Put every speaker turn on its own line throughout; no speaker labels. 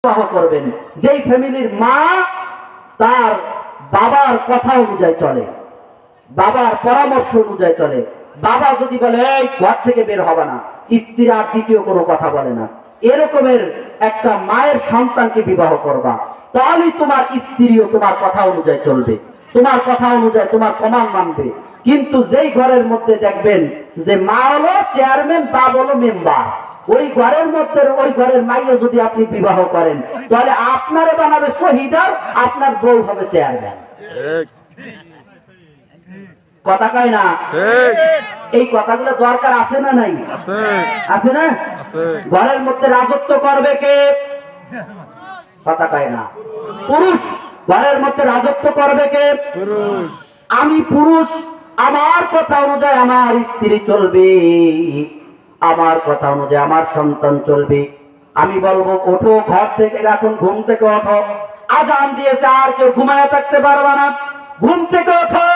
বিবাহ করবেন যেই ফ্যামিলির মা তার বাবার কথা অনুযায়ী চলে, বাবার পরামর্শ অনুযায়ী চলে। বাবা যদি বলে এই ঘর থেকে বের হবে না, স্ত্রী আর দ্বিতীয় কোনো কথা বলে না, এরকমের একটা মায়ের সন্তানকে বিবাহ করবা, তাহলেই তোমার স্ত্রীও তোমার কথা অনুযায়ী চলবে, তোমার কথা অনুযায়ী তোমার কমান্ড মানবে। কিন্তু যেই ঘরের মধ্যে দেখবেন যে মা হলো চেয়ারম্যান, বাপ হলো মেম্বার, ওই ঘরের মধ্যে ওই ঘরের মাইও যদি আপনি বিবাহ করেন, তাহলে আপনারে বানাবে শহীদার, আপনার বউ হবে চেয়ারম্যান। কথা কয় না? এই কথাগুলো দরকার আছে না নাই? আছে না? ঘরের মধ্যে রাজত্ব করবে কে? কথা কয় না? পুরুষ। ঘরের মধ্যে রাজত্ব করবে কে? পুরুষ। আমি পুরুষ, আমার কথা অনুযায়ী আমার স্ত্রী চলবে, আমার কথা অনুযায়ী আমার সন্তান চলবে। আমি বলবো ওঠো ঘর থেকে, এখন ঘুম থেকে ওঠো, আজান দিয়েছে, আর কেউ ঘুমায় থাকতে পারবে না, ঘুম থেকে ওঠো,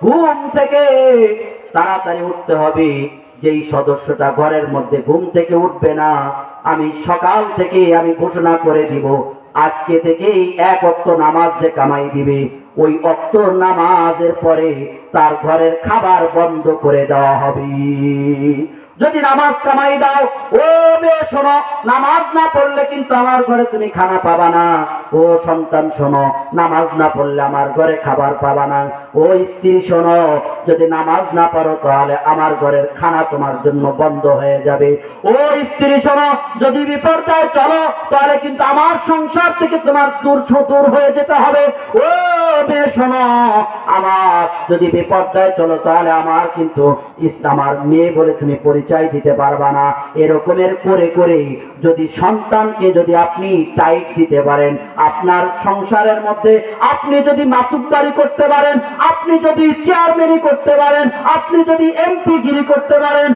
ঘুম থেকে তাড়াতাড়ি উঠতে হবে। যেই সদস্যটা ঘরের মধ্যে ঘুম থেকে উঠবে না, আমি সকাল থেকে আমি ঘোষণা করে দিব আজকে থেকেই এক ওয়াক্ত নামাজ যে কামাই দিবে, ওই ওয়াক্ত নামাজের পরে তার ঘরের খাবার বন্ধ করে দেওয়া হবে। যদি নামাজ কামাই দাও, ও মেয়ে শোনো, নামাজ না পড়লে কিন্তু আমার ঘরে তুমি খানা পাবা না। ও সন্তান শোনো, নামাজ না পড়লে আমার ঘরে খাবার পাবা না। ও স্ত্রী শোনো, যদি নামাজ না পড়ো তাহলে আমার ঘরের খানা তোমার জন্য বন্ধ হয়ে যাবে। ও স্ত্রী শোনো, যদি বিপর্যয় চলো তাহলে কিন্তু আমার সংসার থেকে তোমার দূর হয়ে যেতে হবে। ও মেয়ে শোনো, আমার যদি বিপর্যয় চলো তাহলে আমার কিন্তু আমার মেয়ে বলে তুমি পরিচয় দিতে পারবা না। এরকমের করে করে যদি সন্তানকে যদি আপনি টাইট দিতে পারেন, আপনার সংসারের মধ্যে আপনি যদি মাতুব্বারি করতে পারেন, আপনি যদি চেয়ারম্যানই করতে পারেন, আপনি যদি এমপি গিরি করতে পারেন,